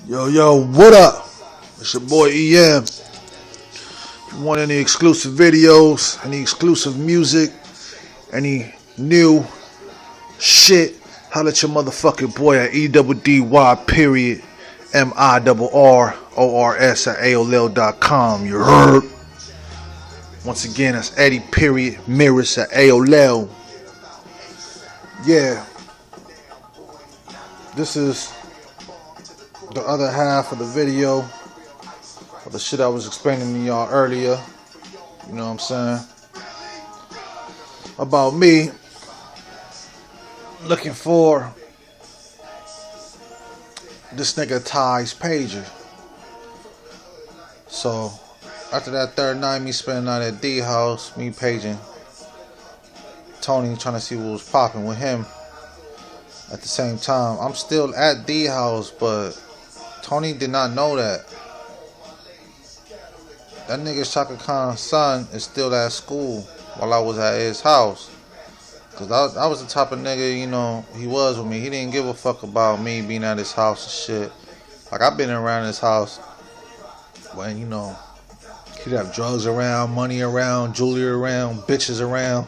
Yo, what up? It's your boy EM. If you want any exclusive videos, any exclusive music, any new shit, holla at your motherfucking boy at eddy.mirrors at AOL.com. You heard? Once again, that's eddy.mirrors at AOL. Yeah. This is the other half of the video of the shit I was explaining to y'all earlier. You know what I'm saying? About me looking for this nigga Ty's pager. So after that third night, me spending out at D house, me paging Tony, trying to see what was popping with him. At the same time, I'm still at D house, but Tony did not know that. That nigga Chaka Khan's son is still at school while I was at his house. Cause I was the type of nigga, you know, he was with me. He didn't give a fuck about me being at his house and shit. Like, I've been around his house when, you know, he'd have drugs around, money around, jewelry around, bitches around.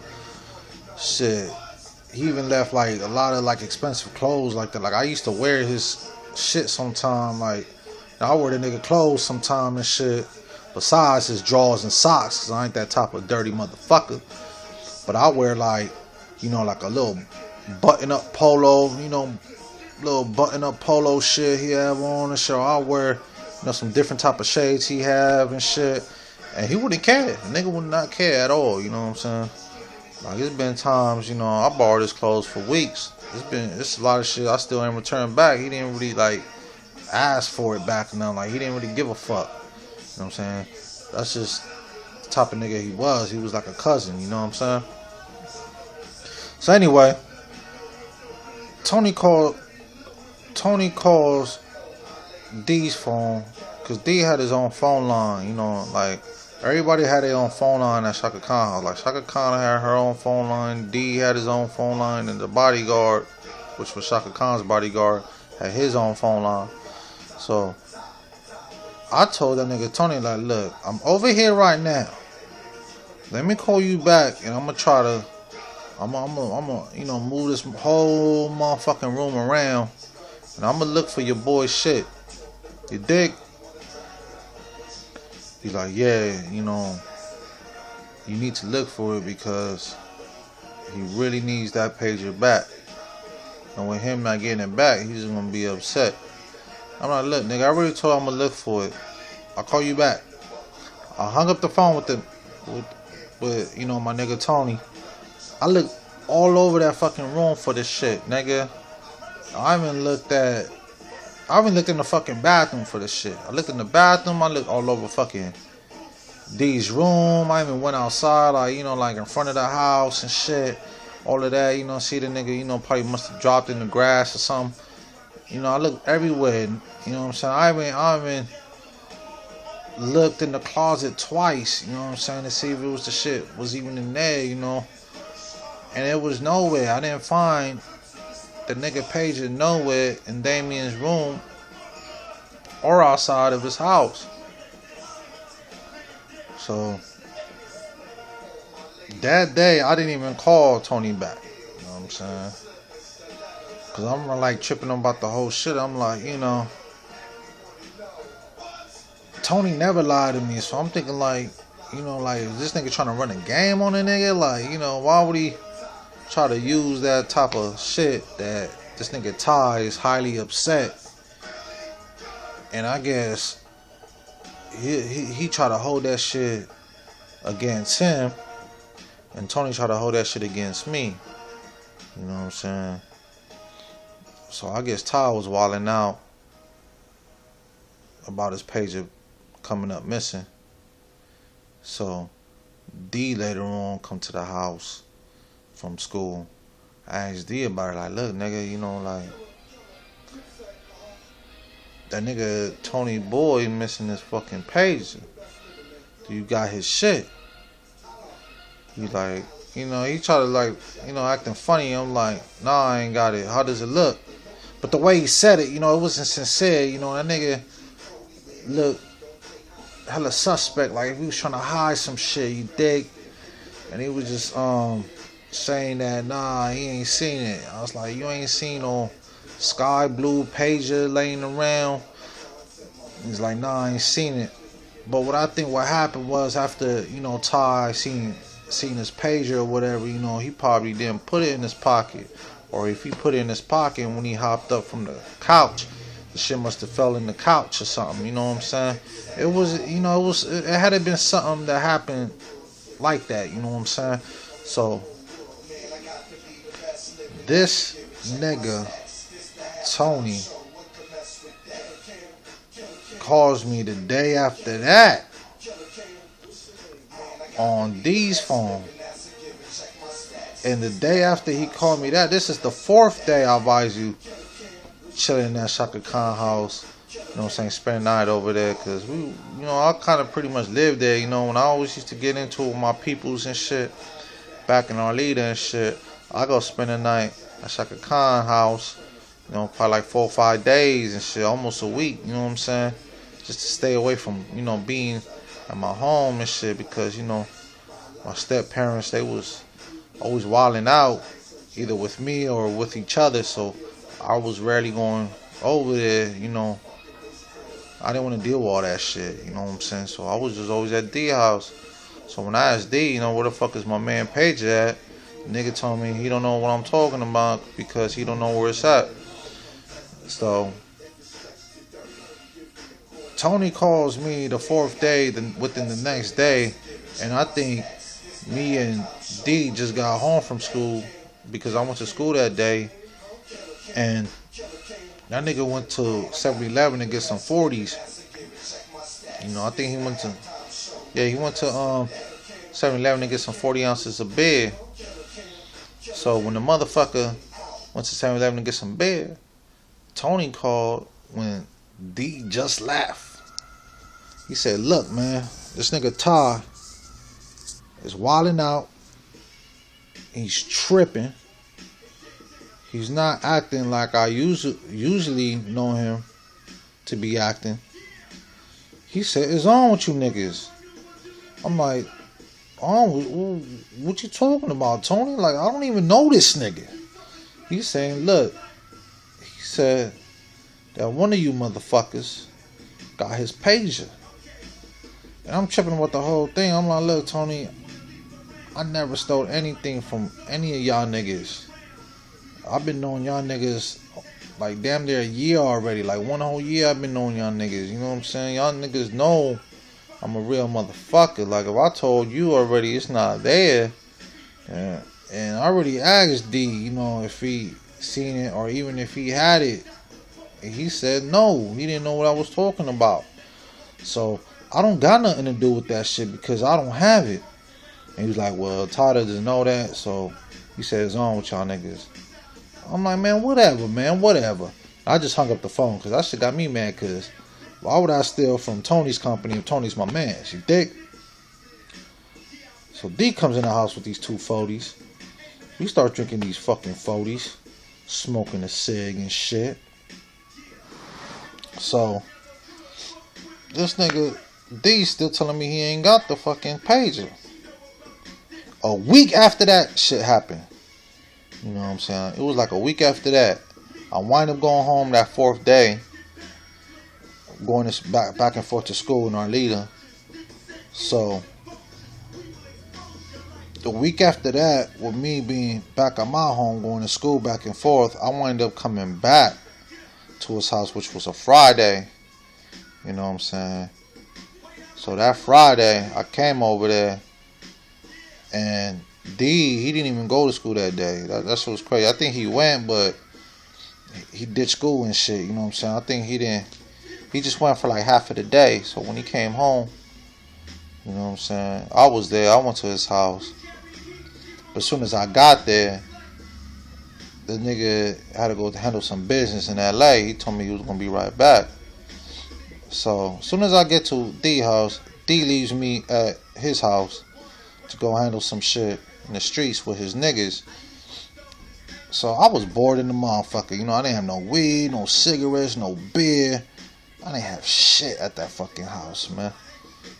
Shit. He even left like a lot of like expensive clothes like that. Like, I used to wear his shit sometime. Like, I wear the nigga clothes sometime and shit. Besides his drawers and socks, cause I ain't that type of dirty motherfucker. But I wear like, you know, like a little button-up polo, you know, little button-up polo shit he have on and shit. I wear, you know, some different type of shades he have and shit. And he wouldn't care. The nigga would not care at all, you know what I'm saying? Like, it's been times, you know, I borrowed his clothes for weeks. It's a lot of shit I still ain't returned back. He didn't really, like, ask for it back and nothing. Like, he didn't really give a fuck. You know what I'm saying? That's just the type of nigga he was. He was like a cousin, you know what I'm saying? So anyway, Tony calls D's phone, because D had his own phone line, you know, like, everybody had their own phone line at Chaka Khan house. Like, Chaka Khan had her own phone line, D had his own phone line, and the bodyguard, which was Chaka Khan's bodyguard, had his own phone line. So I told that nigga Tony, like, look, I'm over here right now. Let me call you back, and I'm gonna you know, move this whole motherfucking room around, and I'm gonna look for your boy's shit. You dig? He's like, yeah, you know, you need to look for it because he really needs that pager back. And with him not getting it back, he's gonna be upset. I'm like, look, nigga, I already told him I'm gonna look for it. I'll call you back. I hung up the phone with you know, my nigga Tony. I looked all over that fucking room for this shit, nigga. I even looked in the fucking bathroom for this shit. I looked in the bathroom. I looked all over fucking D's room. I even went outside, like, you know, like in front of the house and shit. All of that, you know, see the nigga, you know, probably must have dropped in the grass or something. You know, I looked everywhere. You know what I'm saying? I even looked in the closet twice, you know what I'm saying, to see if it was the shit was even in there, you know. And it was nowhere. I didn't find the nigga pager nowhere in Damien's room or outside of his house. So that day I didn't even call Tony back. You know what I'm saying? Cause I'm like tripping about the whole shit. I'm like, you know, Tony never lied to me, so I'm thinking like, you know, like, is this nigga trying to run a game on a nigga? Like, you know, why would he try to use that type of shit that this nigga Ty is highly upset? And I guess he tried to hold that shit against him, and Tony tried to hold that shit against me. You know what I'm saying? So I guess Ty was wilding out about his pager coming up missing. So D later on come to the house from school. I asked D about it, like, look, nigga, you know, like, that nigga Tony Boy missing his fucking pager. Do you got his shit? He like, you know, he tried to, like, you know, acting funny. I'm like, nah, I ain't got it. How does it look? But the way he said it, it wasn't sincere. That nigga looked hella suspect, like if he was trying to hide some shit, you dig? And he was just saying that, nah, he ain't seen it. I was like, you ain't seen no sky blue pager laying around? He's like, nah, I ain't seen it. But what I think what happened was after, Ty seen his pager or whatever, he probably didn't put it in his pocket. Or if he put it in his pocket when he hopped up from the couch, the shit must have fell in the couch or something, you know what I'm saying? It was, it had to been something that happened like that, you know what I'm saying? So, this nigga, Tony, calls me the day after that on D's phone. And the day after he called me that, this is the 4th day I advise you chilling in that Chaka Khan house. You know what I'm saying? Spend the night over there. Because we, I kind of pretty much lived there. When I always used to get into it with my peoples and shit, back in Arleta and shit, I go spend the night at Chaka Khan house. Probably like 4 or 5 days and shit, almost a week. You know what I'm saying? Just to stay away from, being at my home and shit. Because, my step parents, they was always wilding out, either with me or with each other. So I was rarely going over there, I didn't want to deal with all that shit, you know what I'm saying? So I was just always at D house. So when I asked D, where the fuck is my man Pager at? The nigga told me he don't know what I'm talking about because he don't know where it's at. So Tony calls me the 4th day, within the next day, and I think me and D just got home from school because I went to school that day, and that nigga went to 7-Eleven to get some 40s. I think he went to 7-Eleven to get some 40 ounces of beer. So when the motherfucker went to 7-Eleven to get some beer, Tony called when D just left. He said, look, man, this nigga Ty is wilding out. He's tripping. He's not acting like I usually know him to be acting. He said, it's on with you niggas. I'm like, oh, what you talking about, Tony? Like, I don't even know this nigga. He's saying, look, he said that one of you motherfuckers got his pager. And I'm tripping about the whole thing. I'm like, look, Tony, I never stole anything from any of y'all niggas. I've been knowing y'all niggas like damn near a year already. Like 1 whole year I've been knowing y'all niggas. You know what I'm saying? Y'all niggas know I'm a real motherfucker. Like if I told you already it's not there, and I already asked D, if he seen it or even if he had it. And he said no. He didn't know what I was talking about. So I don't got nothing to do with that shit because I don't have it. And he was like, well, Todd doesn't know that, so he said it's on with y'all niggas. I'm like, man, whatever. I just hung up the phone because that shit got me mad because why would I steal from Tony's company if Tony's my man? You dig? So D comes in the house with these 2 40s. We start drinking these fucking 40s, smoking a cig and shit. So this nigga D still telling me he ain't got the fucking pager. A week after that shit happened. You know what I'm saying? It was like a week after that. I wind up going home that 4th day. Going back and forth to school in Arleta. So the week after that, with me being back at my home, going to school back and forth, I wind up coming back to his house, which was a Friday. You know what I'm saying? So that Friday, I came over there. And D, he didn't even go to school that day. That shit was crazy. I think he went, but he ditched school and shit. You know what I'm saying? I think he didn't. He just went for like half of the day. So when he came home, you know what I'm saying? I was there. I went to his house. But as soon as I got there, the nigga had to go handle some business in LA. He told me he was going to be right back. So as soon as I get to D's house, D leaves me at his house to go handle some shit in the streets with his niggas. So I was bored in the motherfucker. You know, I didn't have no weed, no cigarettes, no beer. I didn't have shit at that fucking house, man.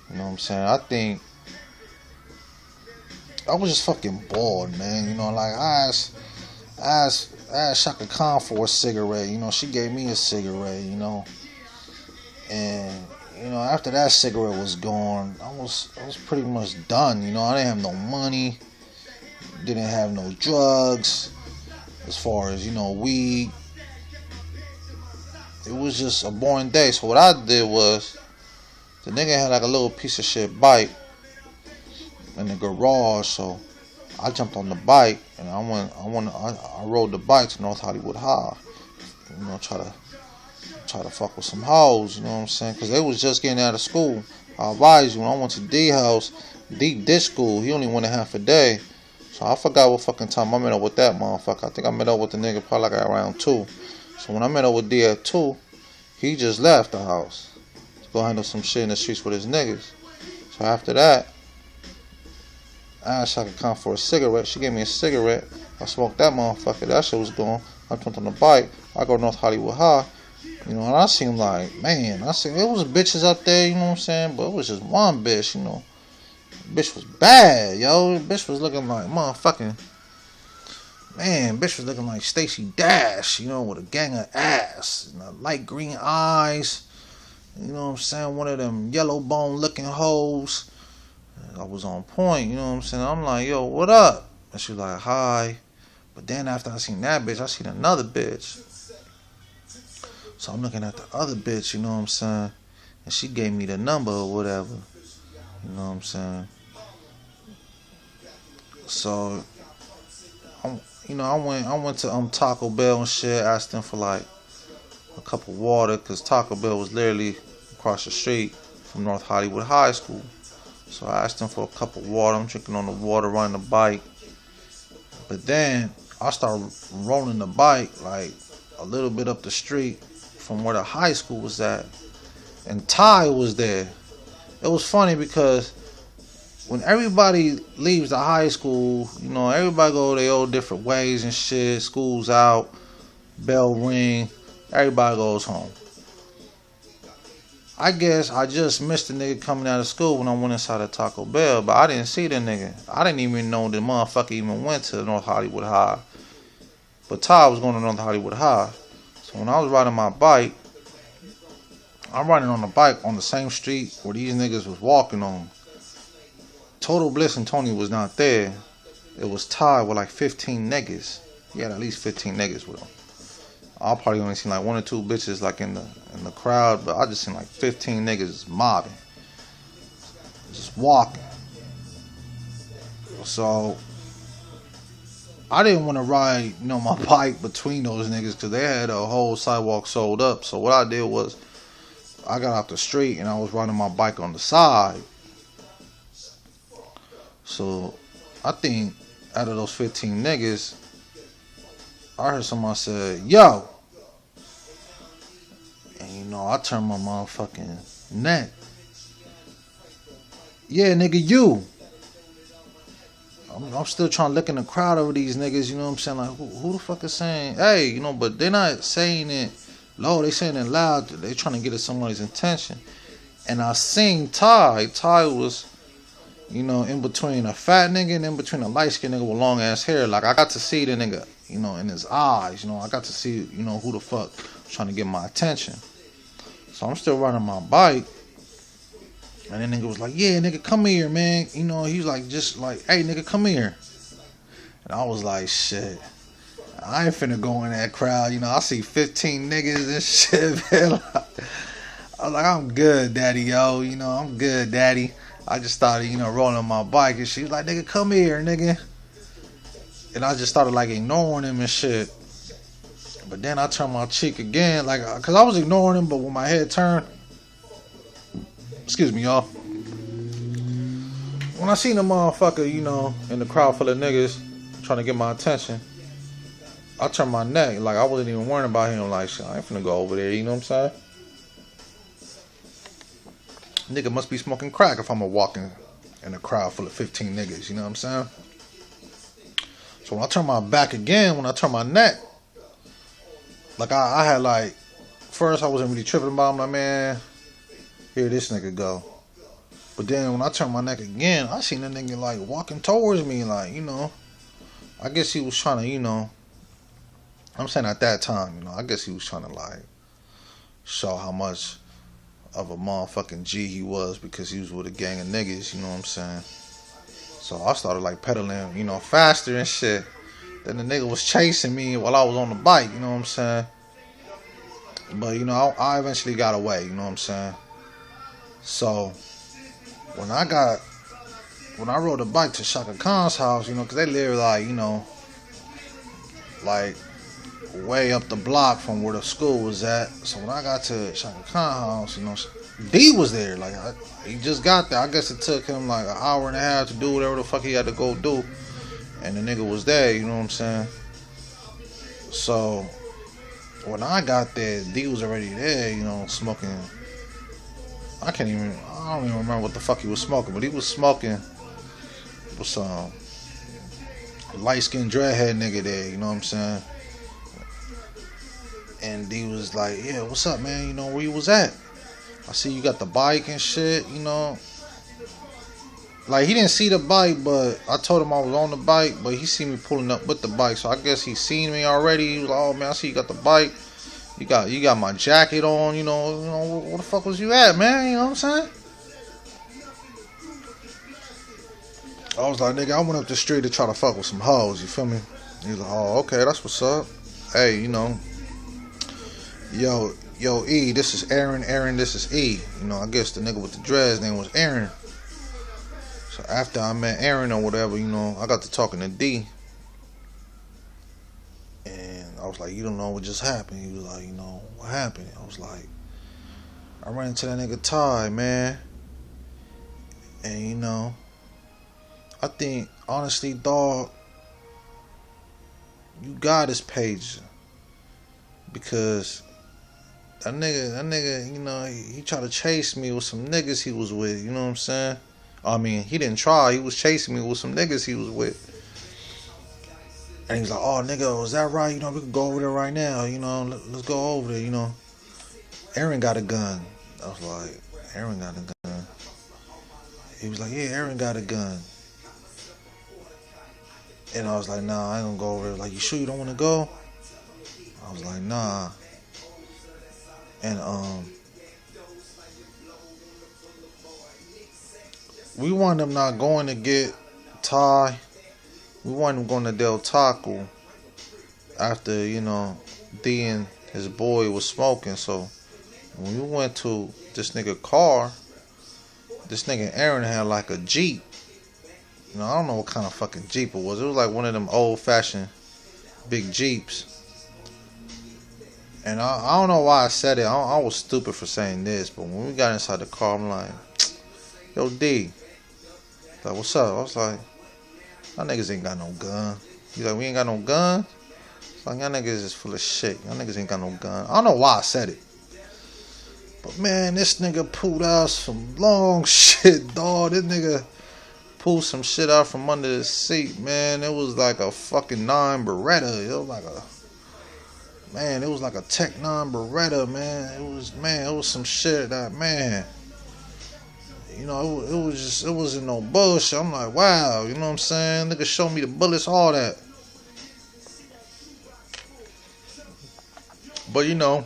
You know what I'm saying? I think I was just fucking bored, man. You know, like I asked Chaka Khan for a cigarette. You know, she gave me a cigarette. You know, and you know after that cigarette was gone, I was pretty much done. You know, I didn't have no money, didn't have no drugs, as far as weed. It was just a boring day. So what I did was, the nigga had like a little piece of shit bike in the garage, so I jumped on the bike and I rode the bike to North Hollywood High. You know, try to fuck with some hoes. You know what I'm saying? Because they was just getting out of school. I advise you, when I went to D house, D ditch school. He only went a half a day, so I forgot what fucking time I met up with that motherfucker. I think I met up with the nigga probably like around 2. So when I met up with D at 2, he just left the house to go handle some shit in the streets with his niggas. So after that, I asked Chaka Khan for a cigarette. She gave me a cigarette. I smoked that motherfucker. That shit was gone. I jumped on the bike. I go to North Hollywood High. You know, and I seen like, man, I seen it was bitches out there, you know what I'm saying? But it was just one bitch, you know. Bitch was bad, yo. Bitch was looking like motherfucking, man, bitch was looking like Stacey Dash, you know, with a gang of ass, and light green eyes. You know what I'm saying? One of them yellow bone looking hoes. I was on point, you know what I'm saying? I'm like, yo, what up? And she was like, hi. But then after I seen that bitch, I seen another bitch. So I'm looking at the other bitch, you know what I'm saying? And she gave me the number or whatever. You know what I'm saying? So, I went to Taco Bell and shit, asked them for like a cup of water, because Taco Bell was literally across the street from North Hollywood High School. So I asked him for a cup of water. I'm drinking on the water, riding the bike. But then I started rolling the bike like a little bit up the street from where the high school was at. And Ty was there. It was funny because when everybody leaves the high school, you know, everybody go their own different ways and shit. School's out, bell ring, everybody goes home. I guess I just missed the nigga coming out of school when I went inside of Taco Bell, but I didn't see the nigga. I didn't even know the motherfucker even went to North Hollywood High. But Ty was going to North Hollywood High. So when I was riding my bike, I'm riding on the bike on the same street where these niggas was walking on. Total Bliss and Tony was not there. It was Ty with like 15 niggas. He had at least 15 niggas with him. I probably only seen like 1 or 2 bitches like in the crowd, but I just seen like 15 niggas mobbing, just walking. So I didn't want to ride, my bike between those niggas because they had a whole sidewalk sold up. So what I did was I got out the street and I was riding my bike on the side. So I think out of those 15 niggas, I heard somebody say, yo. And I turned my motherfucking neck. Yeah, nigga, you. I'm still trying to look in the crowd over these niggas, you know what I'm saying? Like, who the fuck is saying, hey, but they're not saying it low, they saying it loud. They trying to get at somebody's attention. And I seen Ty. Ty was, in between a fat nigga and in between a light-skinned nigga with long-ass hair. Like, I got to see the nigga, in his eyes. I got to see, who the fuck was trying to get my attention. So I'm still riding my bike. And then nigga was like, yeah, nigga, come here, man. He was like, just like, hey, nigga, come here. And I was like, shit, I ain't finna go in that crowd. I see 15 niggas and shit, man. I was like, I'm good, daddy, yo. I'm good, daddy. I just started, rolling my bike. And she was like, nigga, come here, nigga. And I just started, like, ignoring him and shit. But then I turned my cheek again, like, because I was ignoring him, but when my head turned, excuse me, y'all. When I seen the motherfucker, in the crowd full of niggas trying to get my attention, I turned my neck. Like, I wasn't even worrying about him. Like, shit, I ain't finna go over there, you know what I'm saying? Nigga must be smoking crack if I'm walking in a crowd full of 15 niggas, you know what I'm saying? So when I turned my back again, when I turned my neck, like I had like, first I wasn't really tripping about him, like, man, here this nigga go. But then when I turned my neck again, I seen the nigga like walking towards me, like, you know, I guess he was trying to, you know, I'm saying at that time, you know, I guess he was trying to like show how much of a motherfucking G he was because he was with a gang of niggas, you know what I'm saying? So I started like pedaling, you know, faster and shit. Then the nigga was chasing me while I was on the bike, you know what I'm saying? But, you know, I eventually got away, you know what I'm saying? So when I rode the bike to Chaka Khan's house, you know, because they live like, you know, like way up the block from where the school was at. So when I got to Chaka Khan's house, you know, D was there. Like, he just got there. I guess it took him like an hour and a half to do whatever the fuck he had to go do. And the nigga was there, you know what I'm saying? So when I got there, D was already there, you know, smoking. I don't even remember what the fuck he was smoking, but he was smoking with some light-skinned dreadhead nigga there, you know what I'm saying? And D was like, yeah, what's up, man? You know, where you was at? I see you got the bike and shit, you know. Like, he didn't see the bike, but I told him I was on the bike, but he seen me pulling up with the bike, so I guess he seen me already. He was like, oh, man, I see you got the bike. You got my jacket on, you know, where the fuck was you at, man? You know what I'm saying? I was like, nigga, I went up the street to try to fuck with some hoes, you feel me? He was like, oh, okay, that's what's up. Hey, you know, yo, E, this is Aaron, this is E. You know, I guess the nigga with the dreads name was Aaron. So after I met Aaron or whatever, you know, I got to talking to D. And I was like, you don't know what just happened. He was like, you know, what happened? I was like, I ran into that nigga Ty, man. And, you know, I think, honestly, dog, you got his page. Because that nigga, you know, he tried to chase me with some niggas he was with, you know what I'm saying? I mean, he didn't try. He was chasing me with some niggas he was with. And he was like, oh, nigga, was that right? You know, we can go over there right now. You know, let's go over there, you know. Aaron got a gun. I was like, Aaron got a gun. He was like, yeah, Aaron got a gun. And I was like, nah, I ain't gonna go over there. Like, you sure you don't want to go? I was like, nah. And, we wound up not going to get Ty. We wound up going to Del Taco after, you know, D and his boy was smoking. So when we went to this nigga car, this nigga Aaron had like a Jeep. You know, I don't know what kind of fucking Jeep it was. It was like one of them old fashioned big Jeeps. And I don't know why I said it. I was stupid for saying this, but when we got inside the car, I'm like, yo, D. Like, what's up? I was like, y'all niggas ain't got no gun. He's like, we ain't got no gun? It's like, y'all niggas is full of shit. Y'all niggas ain't got no gun. I don't know why I said it. But, man, this nigga pulled out some long shit, dog. This nigga pulled some shit out from under the seat, man. It was like a fucking 9 Beretta. It was like a Tech 9 Beretta, man. It was some shit that, man. You know, it wasn't no bullshit. I'm like, wow, you know what I'm saying? Nigga showed me the bullets, all that. But, you know,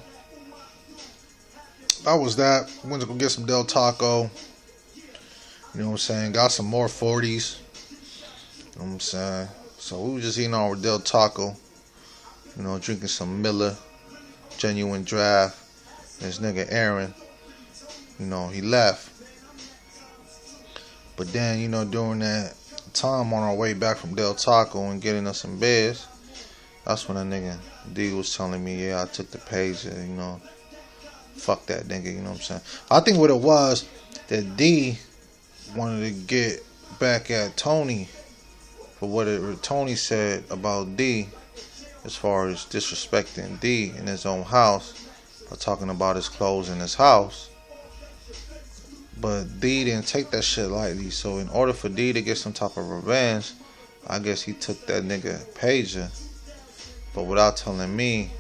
that was that. Went to go get some Del Taco. You know what I'm saying? Got some more 40s. You know what I'm saying? So we were just eating our Del Taco. You know, drinking some Miller, genuine draft. This nigga Aaron, you know, he left. But then, you know, during that time on our way back from Del Taco and getting us some beds, that's when that nigga D was telling me, yeah, I took the page and, you know, fuck that nigga, you know what I'm saying? I think what it was, that D wanted to get back at Tony for what Tony said about D as far as disrespecting D in his own house by talking about his clothes in his house. But D didn't take that shit lightly. So in order for D to get some type of revenge, I guess he took that nigga pager, but without telling me.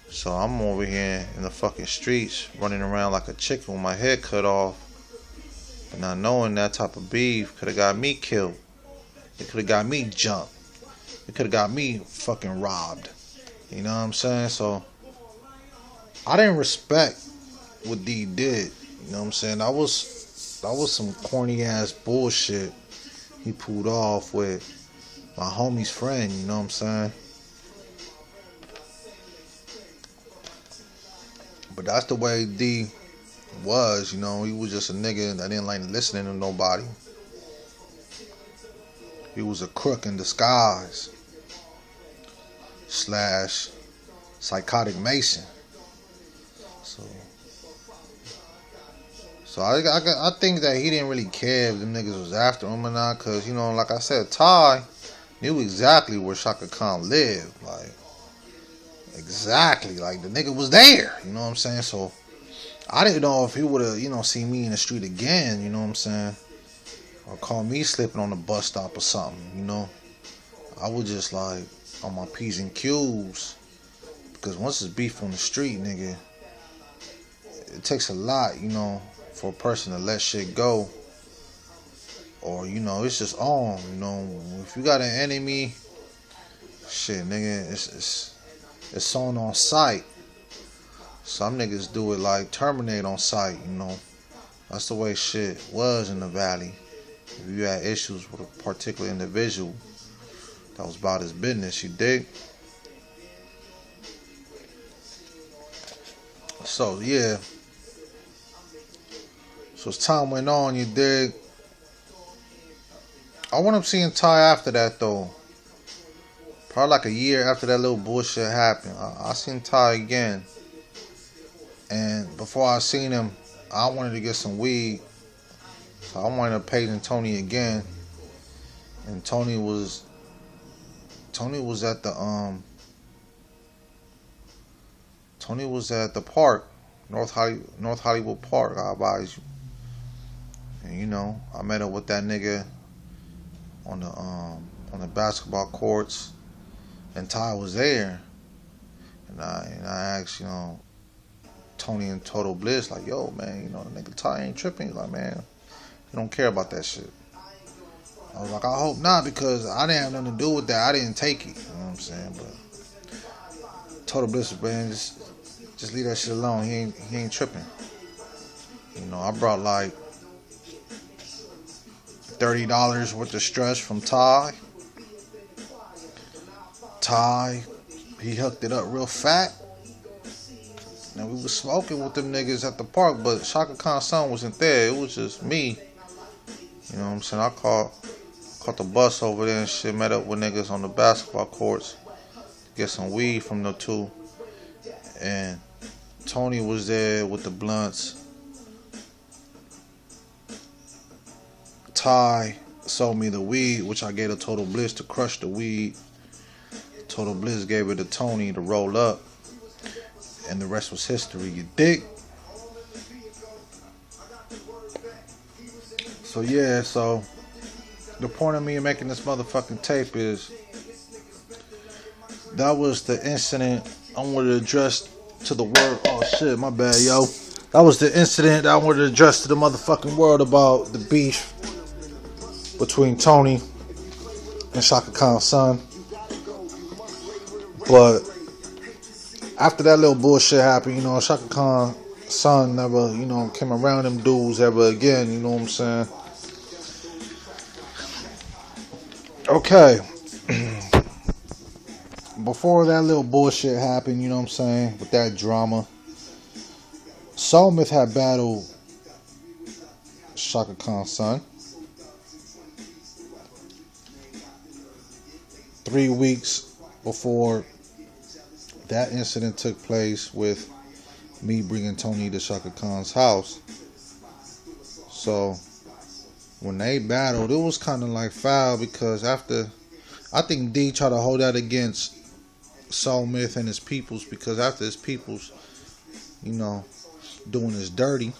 So I'm over here in the fucking streets, running around like a chicken with my head cut off. But not knowing that type of beef could have got me killed. It could have got me jumped. It could have got me fucking robbed. You know what I'm saying? So I didn't respect what D did. You know what I'm saying? That was some corny ass bullshit he pulled off with my homie's friend. You know what I'm saying? But that's the way D was. You know, he was just a nigga that didn't like listening to nobody. He was a crook in disguise / psychotic Mason. So I think that he didn't really care if the niggas was after him or not, cause you know, like I said, Ty knew exactly where Chaka Khan lived, like exactly, like the nigga was there. You know what I'm saying? So I didn't know if he would have, you know, seen me in the street again. You know what I'm saying? Or call me slipping on the bus stop or something. You know, I was just like on my P's and Q's, because once it's beef on the street, nigga, it takes a lot, you know, for a person to let shit go. Or, you know, it's just on, you know. If you got an enemy, shit, nigga, it's on sight. Some niggas do it like terminate on sight, you know. That's the way shit was in the valley. If you had issues with a particular individual that was about his business, you dig? So, yeah. So as time went on, you dig? I went up seeing Ty after that, though. Probably like a year after that little bullshit happened. I seen Ty again. And before I seen him, I wanted to get some weed. So I wanted to page Tony again. And Tony was at the park, North Hollywood Park, I advise you. And you know, I met up with that nigga on the basketball courts, and Ty was there. And I asked, you know, Tony and Total Bliss, like, yo, man, you know, the nigga Ty ain't tripping. He's like, man, he don't care about that shit. I was like, I hope not, because I didn't have nothing to do with that. I didn't take it. You know what I'm saying? But Total Bliss, man, just leave that shit alone. He ain't tripping. You know, I brought like $30 worth of stress from Ty. He hooked it up real fat. Now we was smoking with them niggas at the park, but Chaka Khan's son wasn't there. It was just me. You know what I'm saying? I caught the bus over there and shit. Met up with niggas on the basketball courts. Get some weed from the two. And Tony was there with the blunts. Ty sold me the weed, which I gave to Total Bliss to crush the weed. Total Bliss gave it to Tony to roll up. And the rest was history, you dig? So yeah, so the point of me making this motherfucking tape is that was the incident I wanted to address to the world. Oh shit, my bad, yo. That was the incident I wanted to address to the motherfucking world about the beef between Tony and Chaka Khan's son. But after that little bullshit happened, you know, Chaka Khan's son never, you know, came around them dudes ever again, you know what I'm saying? Okay. Before that little bullshit happened, you know what I'm saying, with that drama, Soulmouth had battled Chaka Khan's son. 3 weeks before that incident took place with me bringing Tony to Chaka Khan's house. So when they battled, it was kind of like foul, because after, I think D tried to hold that against Soulmouth and his peoples, because after his peoples, you know, doing us dirty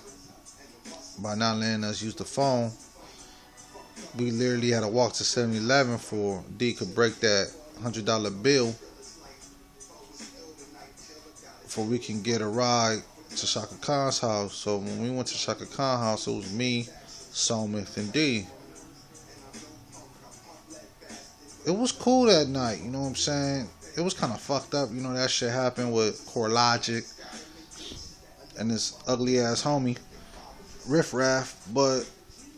by not letting us use the phone, We literally had to walk to 7-Eleven for D could break that $100 bill before we can get a ride to Chaka Khan's house. So when we went to Chaka Khan's house, it was me, Skummz, and D. It was cool that night, you know what I'm saying? It was kind of fucked up, you know, that shit happened with Core Logic and this ugly ass homie, Riff Raff. But,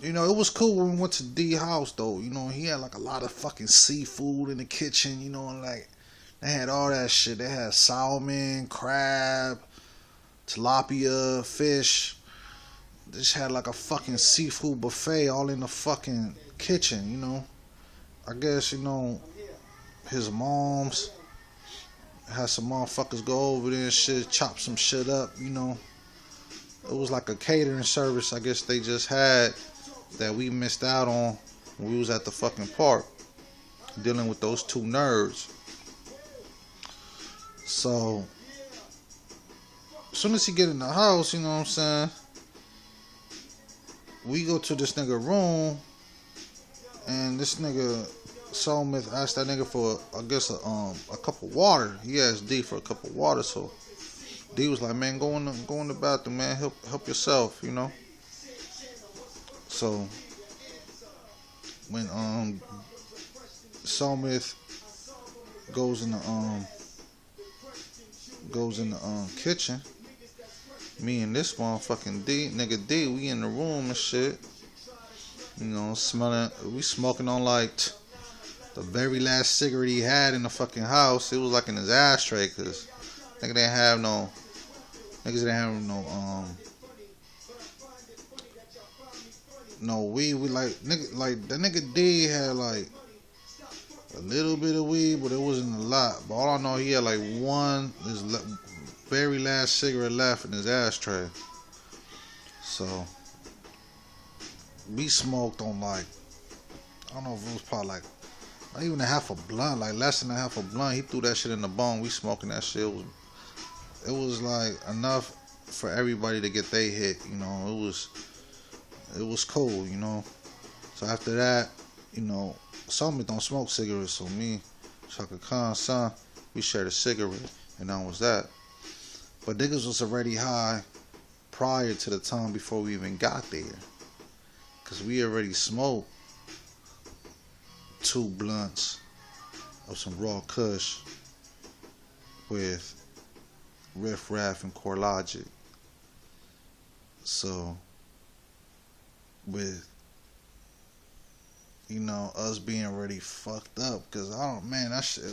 you know, it was cool when we went to D house, though. You know, he had like a lot of fucking seafood in the kitchen, you know, and like they had all that shit. They had salmon, crab, tilapia, fish. They just had like a fucking seafood buffet all in the fucking kitchen, you know. I guess, you know, his mom's had some motherfuckers go over there and shit, chop some shit up, you know. It was like a catering service I guess they just had that we missed out on when we was at the fucking park dealing with those two nerds. So as soon as he get in the house, you know what I'm saying, we go to this nigga room, and this nigga Skummz asked that nigga for, I guess, a cup of water. He asked D for a cup of water, so D was like, man, go in the bathroom, man, help yourself, you know. So when Skummz goes in the kitchen, me and this motherfucking nigga D, we in the room and shit, you know, we smoking on like the very last cigarette he had in the fucking house. It was like in his ashtray, cause niggas didn't have no weed. We like that nigga D had like a little bit of weed, but it wasn't a lot. But all I know, he had like his very last cigarette left in his ashtray. So we smoked on like, I don't know if it was probably like not even a half a blunt, like less than a half a blunt. He threw that shit in the bone. We smoking that shit. It was like enough for everybody to get they hit, you know. It was cool, you know. So after that, you know, Skummz don't smoke cigarettes, so me, Chaka Khan's son, we shared a cigarette, and that was that. But niggas was already high prior to the time before we even got there, cause we already smoked 2 blunts of some raw kush with Riff Raff and Core Logic. So with, you know, us being already fucked up, cause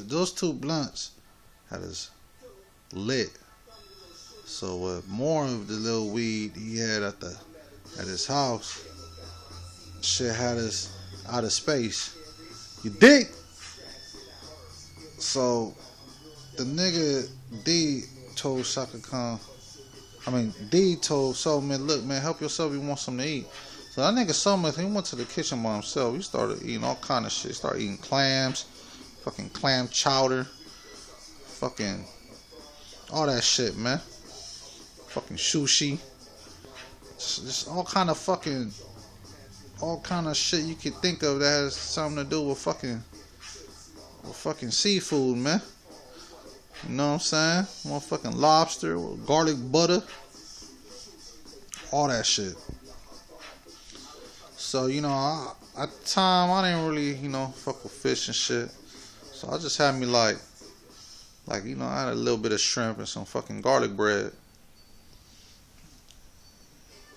those 2 blunts had us lit. So with more of the little weed he had at his house, shit had us out of space. You dig? So the nigga D told Chaka Khan, D told Skummz, look, man, help yourself, you want something to eat. So that nigga Skummz, he went to the kitchen by himself. He started eating all kind of shit. He started eating clams, fucking clam chowder, fucking all that shit, man. Fucking sushi. Just all kind of shit you could think of that has something to do with fucking seafood, man. You know what I'm saying? Motherfucking lobster, garlic butter, all that shit. So, you know, at the time, I didn't really, you know, fuck with fish and shit. So I just had me like, you know, I had a little bit of shrimp and some fucking garlic bread.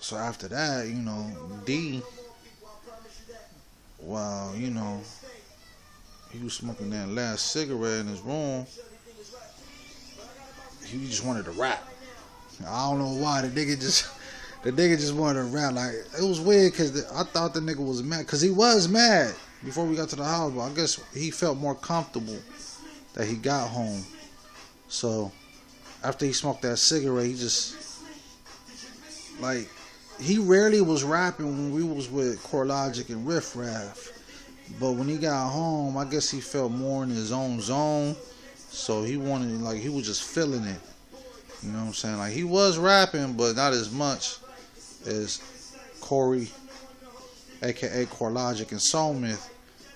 So after that, you know, D, well, you know, he was smoking that last cigarette in his room. He just wanted to rap. I don't know why. The nigga just wanted to rap. Like, it was weird because I thought the nigga was mad. Because he was mad before we got to the house. But I guess he felt more comfortable that he got home. So after he smoked that cigarette, he just, like, he rarely was rapping when we was with Core Logic and Riff Raff. But when he got home, I guess he felt more in his own zone. So he wanted, like, he was just feeling it. You know what I'm saying? Like, he was rapping, but not as much as Corey aka CoreLogic and Soul Myth.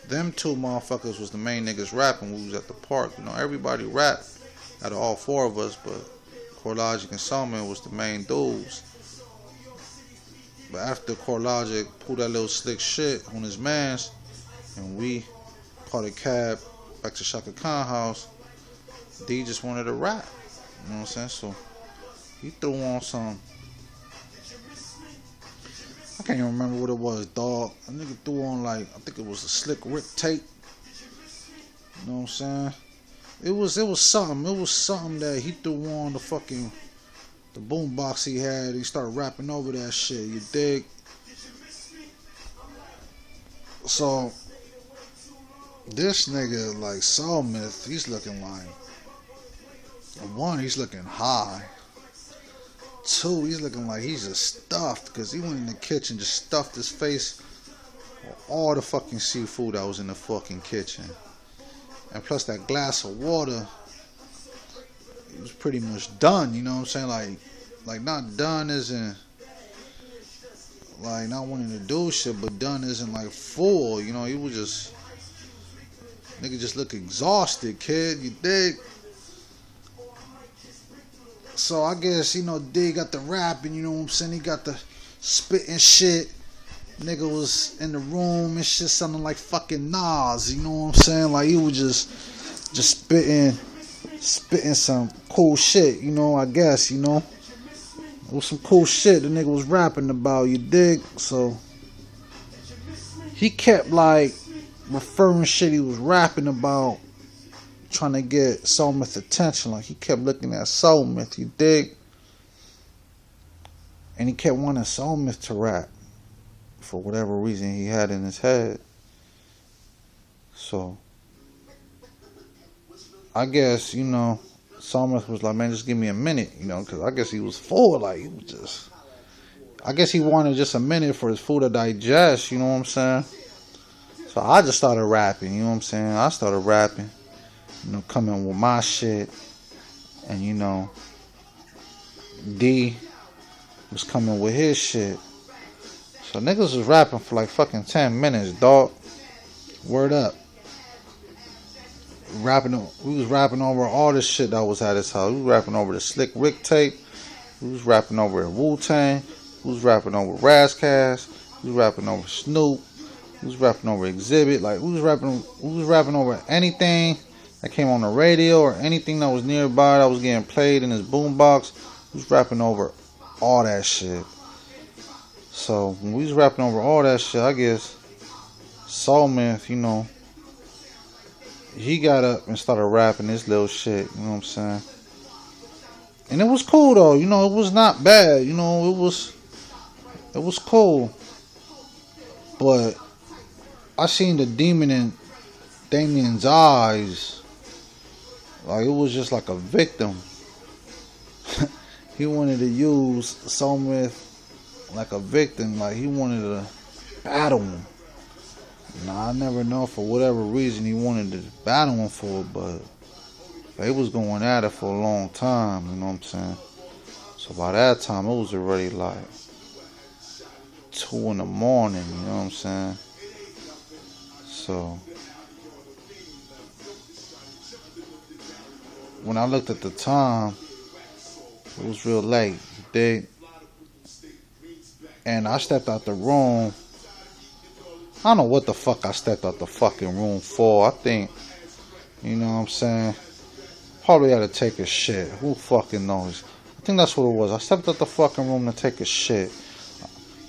Them two motherfuckers was the main niggas rapping when we was at the park. You know, everybody rapped out of all four of us, but CoreLogic and Soul Myth was the main dudes. But after CoreLogic pulled that little slick shit on his mans, and we caught a cab back to Chaka Khan house, D just wanted to rap. You know what I'm saying? So he threw on some, I can't even remember what it was, dog. A nigga threw on like, I think it was a Slick Rick tape. You know what I'm saying? It was something. It was something that he threw on the boombox he had. He started rapping over that shit. You dig? So this nigga like Soul Myth, he's looking like, one, he's looking high. Two, he's looking like he's just stuffed because he went in the kitchen, just stuffed his face with all the fucking seafood that was in the fucking kitchen. And plus that glass of water, it was pretty much done, you know what I'm saying? Like not done isn't like not wanting to do shit, but done isn't like full, you know, he was just, nigga just look exhausted, kid, you dig? So I guess, you know, D got the rapping, you know what I'm saying? He got the spitting shit. Nigga was in the room and shit sounding like fucking Nas, you know what I'm saying? Like he was just spitting some cool shit, you know, I guess, you know. It was some cool shit the nigga was rapping about, you dig? So he kept like referring shit he was rapping about, trying to get Soul Myth attention. Like he kept looking at Soul Myth, you dig? And he kept wanting Soul Myth to rap for whatever reason he had in his head. So I guess, you know, Soul Myth was like, man, just give me a minute, you know, because I guess he was full. Like he was just, I guess he wanted just a minute for his food to digest, you know what I'm saying? So I just started rapping, you know what I'm saying? I started rapping, you know, coming with my shit. And, you know, D was coming with his shit. So niggas was rapping for like fucking 10 minutes, dog. Word up. We was rapping over all this shit that was at his house. We was rapping over the Slick Rick tape. We was rapping over Wu-Tang. We was rapping over Razzcast. We was rapping over Snoop. We was rapping over Exhibit. Like we was rapping over anything that came on the radio or anything that was nearby that was getting played in his boombox. We was rapping over all that shit. So when we was rapping over all that shit, I guess Soul Myth, you know, he got up and started rapping this little shit, you know what I'm saying? And it was cool though, you know, it was not bad, you know, it was cool. But I seen the demon in Damien's eyes. Like it was just like a victim. He wanted to use Soul Myth like a victim, like he wanted to battle him. Now I never know for whatever reason he wanted to battle him for, but they was going at it for a long time, you know what I'm saying? So by that time it was already like 2 in the morning, you know what I'm saying? So when I looked at the time, it was real late, you dig? And I stepped out the room. I don't know what the fuck I stepped out the fucking room for. I think, you know what I'm saying, probably had to take a shit. Who fucking knows? I think that's what it was. I stepped out the fucking room to take a shit.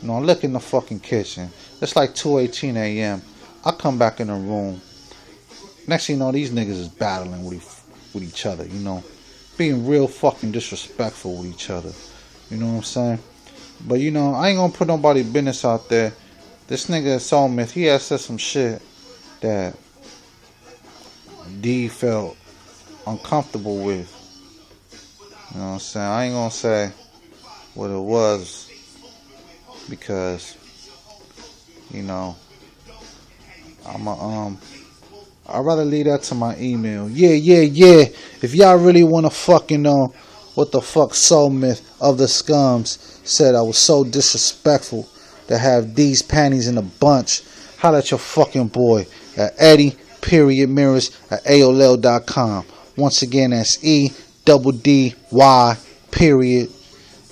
You know, I look in the fucking kitchen. It's like 2:18 a.m. I come back in the room. Next thing you know, these niggas is battling with each other, you know. Being real fucking disrespectful with each other. You know what I'm saying? But, you know, I ain't gonna put nobody business out there. This nigga Soul Myth, he had said some shit that D felt uncomfortable with. You know what I'm saying? I ain't gonna say what it was because, you know, I'd rather leave that to my email. Yeah. If y'all really wanna fucking know what the fuck Soul Myth of the Skummz said I was so disrespectful that have these panties in a bunch, holla at your fucking boy at eddy.mirrors at AOL.com. Once again, that's EDDY period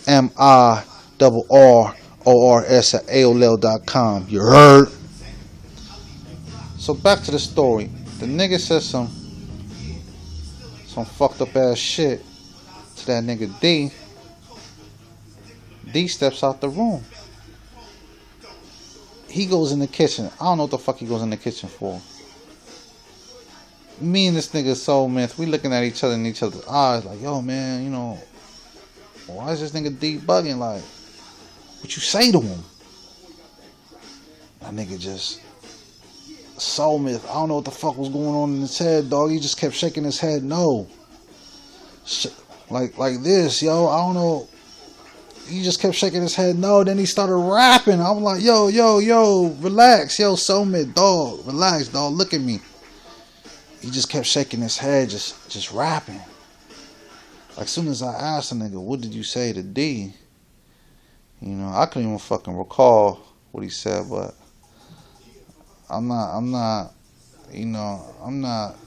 MIRRORS at AOL.com. You heard? So back to the story. The nigga said some fucked up ass shit to that nigga D. D steps out the room. He goes in the kitchen. I don't know what the fuck he goes in the kitchen for. Me and this nigga Soul Myth, we looking at each other in each other's eyes like, yo man, you know, why is this nigga D bugging? Like, what you say to him? That nigga just, Soul Myth, I don't know what the fuck was going on in his head, dog. He just kept shaking his head, no. Like this, yo, I don't know. He just kept shaking his head, no. Then he started rapping. I'm like, yo, relax, yo, Soul Myth, dog, relax, dog, look at me. He just kept shaking his head, just rapping. Like, soon as I asked the nigga, what did you say to D? You know, I couldn't even fucking recall what he said, but I'm not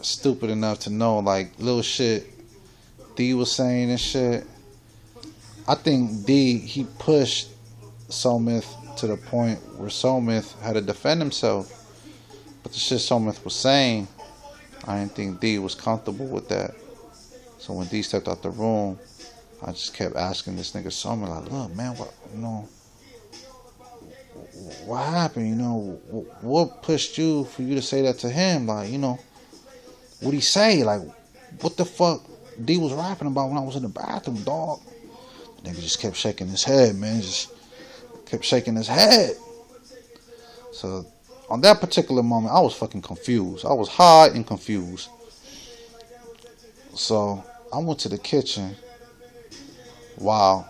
stupid enough to know, like, little shit D was saying and shit. I think D, he pushed Soul Myth to the point where Soul Myth had to defend himself. But the shit Soul Myth was saying, I didn't think D was comfortable with that. So when D stepped out the room, I just kept asking this nigga Soul Myth, like, look, man, what happened? You know, what pushed you for you to say that to him? Like, you know, what'd he say? Like, what the fuck D was rapping about when I was in the bathroom, dog? The nigga just kept shaking his head, man. Just kept shaking his head. So on that particular moment, I was fucking confused. I was high and confused. So I went to the kitchen while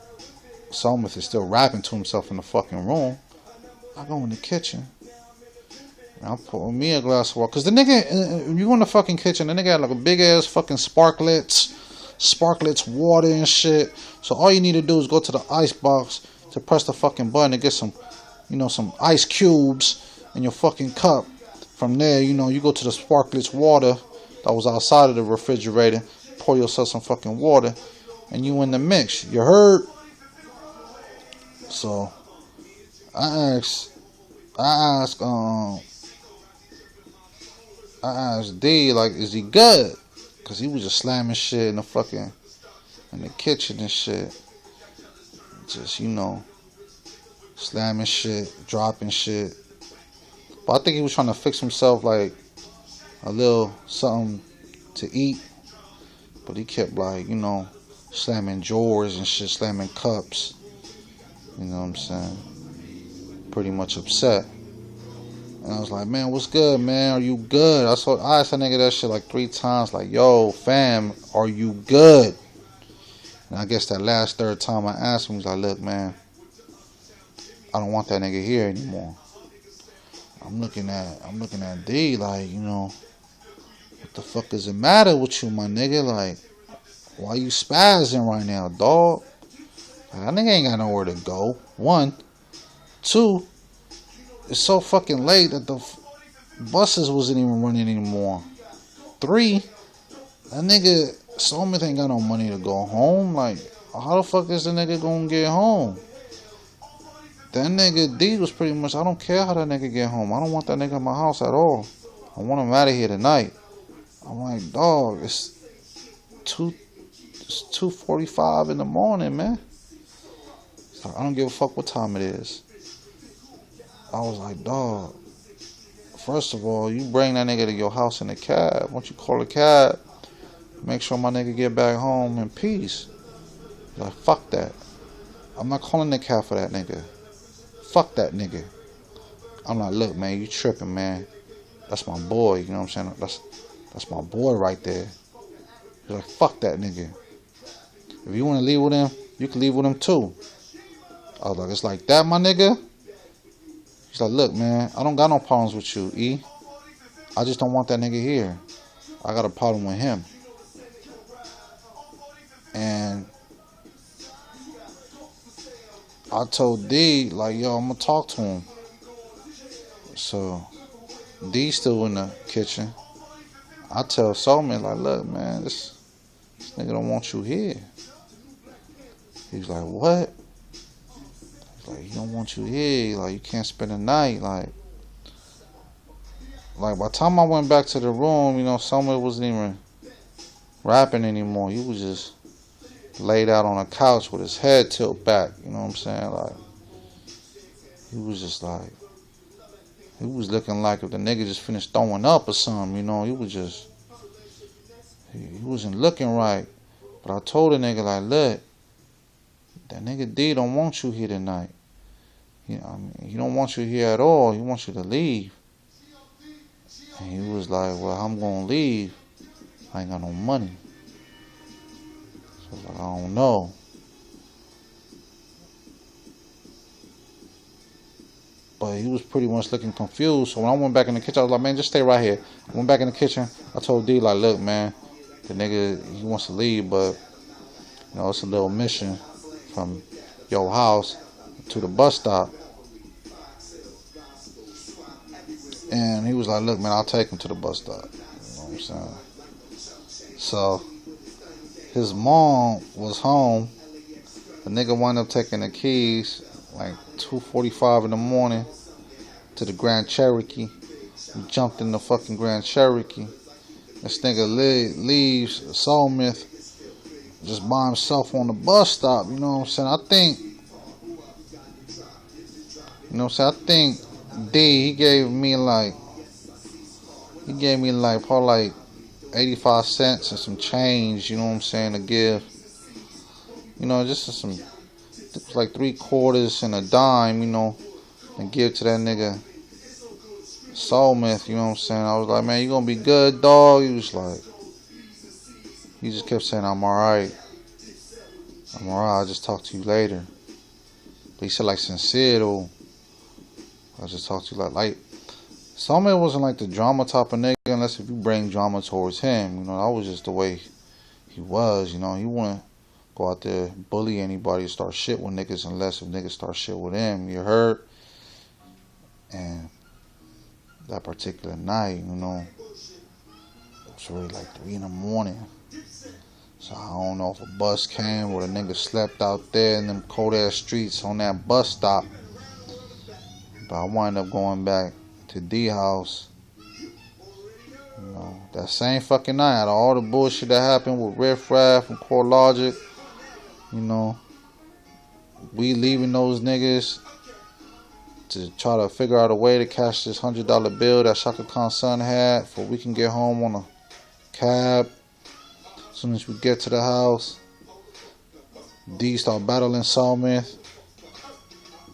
Soul Myth is still rapping to himself in the fucking room. I go in the kitchen and I pour me a glass of water. Cause the nigga, you go in the fucking kitchen, the nigga had like a big ass fucking sparklets water and shit. So all you need to do is go to the ice box to press the fucking button to get some, you know, some ice cubes in your fucking cup. From there, you know, you go to the sparklets water that was outside of the refrigerator, pour yourself some fucking water, and you in the mix. You heard? So I asked D, like, is he good? Cause he was just slamming shit in the kitchen and shit. Just, you know, slamming shit, dropping shit. But I think he was trying to fix himself like a little something to eat. But he kept, like, you know, slamming drawers and shit, slamming cups. You know what I'm saying? Pretty much upset. And I was like, man, what's good, man? Are you good? I asked that nigga that shit like 3 times. Like, yo, fam, are you good? And I guess that last 3rd time I asked him, he was like, look, man, I don't want that nigga here anymore. I'm looking at D like, you know, what the fuck does it matter with you, my nigga? Like, why you spazzing right now, dog? Like, that nigga ain't got nowhere to go. 1. 2, it's so fucking late that the buses wasn't even running anymore. 3, that nigga Soul Myth ain't got no money to go home. Like, how the fuck is the nigga gonna get home? That nigga D was pretty much, I don't care how that nigga get home. I don't want that nigga in my house at all. I want him out of here tonight. I'm like, dog, it's 2:45 in the morning, man. So I don't give a fuck what time it is. I was like, dog, first of all, you bring that nigga to your house in a cab. Once you call a cab, make sure my nigga get back home in peace. Like, fuck that. I'm not calling the cab for that nigga. Fuck that nigga. I'm like, look, man, you tripping, man. That's my boy, you know what I'm saying? That's my boy right there. He's like, fuck that nigga. If you want to leave with him, you can leave with him too. I was like, it's like that, my nigga? He's like, look, man, I don't got no problems with you, E. I just don't want that nigga here. I got a problem with him. And I told D, like, yo, I'm gonna talk to him. So D still in the kitchen. I tell Soulman, like, look, man, this nigga don't want you here. He's like, what? He's like, he don't want you here. Like, you can't spend the night. Like by the time I went back to the room, Soulman wasn't even rapping anymore. He was just laid out on a couch with his head tilted back. You know what I'm saying? Like, he was just like, he was looking like if the nigga just finished throwing up or something. He was just, he wasn't looking right. But I told the nigga, like, look, that nigga D don't want you here tonight. He don't want you here at all. He wants you to leave. And he was like, well, I'm gonna leave. I ain't got no money. So I was like, I don't know. But he was pretty much looking confused. So when I went back in the kitchen, I was like, man, just stay right here. I went back in the kitchen. I told D, like, look, man, the nigga, he wants to leave, but, it's a little mission from your house to the bus stop. And he was like, look, man, I'll take him to the bus stop. You know what I'm saying? So his mom was home. The nigga wound up taking the keys like 2:45 in the morning to the Grand Cherokee. We jumped in the fucking Grand Cherokee. This nigga leaves Soulman just by himself on the bus stop. You know what I'm saying? I think D, he gave me probably like 85 cents and some change, you know what I'm saying, to give. Just some, like 3 quarters and a dime, and give to that nigga Soulman, you know what I'm saying. I was like, man, you gonna be good, dog? He was like, he just kept saying, I'm alright. I'll just talk to you later. But he said, like, sincere though. I'll just talk to you like Soulman wasn't like the drama type of nigga unless if you bring drama towards him. That was just the way he was. He wouldn't go out there bully anybody, start shit with niggas unless if niggas start shit with him. You heard? And that particular night, it was really like 3 in the morning. So I don't know if a bus came or the nigga slept out there in them cold ass streets on that bus stop. But I wound up going back to D house. That same fucking night, out of all the bullshit that happened with Riff Raff and Core Logic, we leaving those niggas to try to figure out a way to cash this $100 bill that Chaka Khan's son had for we can get home on a cab. As soon as we get to the house, D start battling Soulman.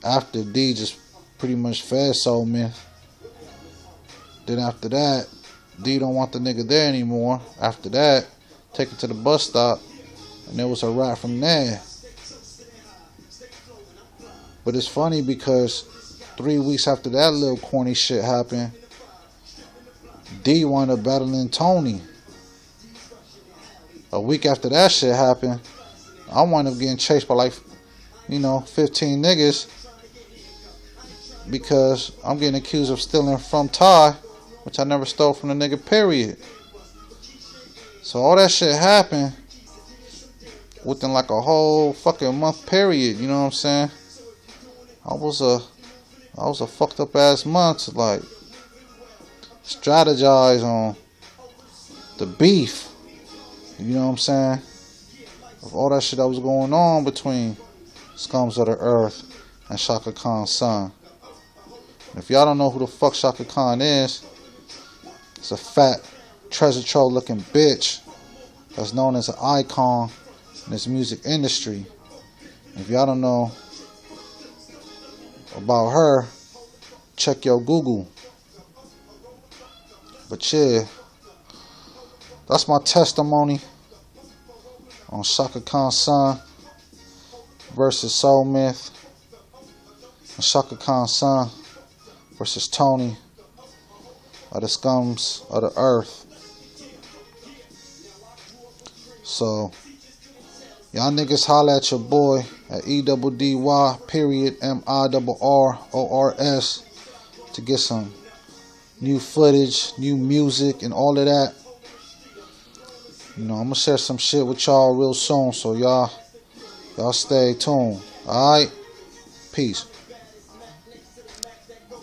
After D just pretty much fed Soulman. Then after that, D don't want the nigga there anymore. After that, take it to the bus stop, and there was a wrap from there. But it's funny because 3 weeks after that little corny shit happened, D wound up battling Tony. A week after that shit happened, I wound up getting chased by 15 niggas because I'm getting accused of stealing from Ty, which I never stole from the nigga, period. So all that shit happened within like a whole fucking month period, you know what I'm saying? I was a fucked up ass month to like strategize on the beef, you know what I'm saying? Of all that shit that was going on between Skummz of the Earth and Chaka Khan's son. And if y'all don't know who the fuck Chaka Khan is, it's a fat, treasure trove looking bitch that's known as an icon in this music industry. And if y'all don't know about her, check your Google. But yeah, that's my testimony on Chaka Khan's son versus Soulman, and Chaka Khan's son versus Tony of the Skummz of the Earth. So Y'all niggas holla at your boy at EDD.mirrors to get some new footage, new music, and all of that. You know, I'm gonna share some shit with y'all real soon, so y'all stay tuned. Alright? Peace.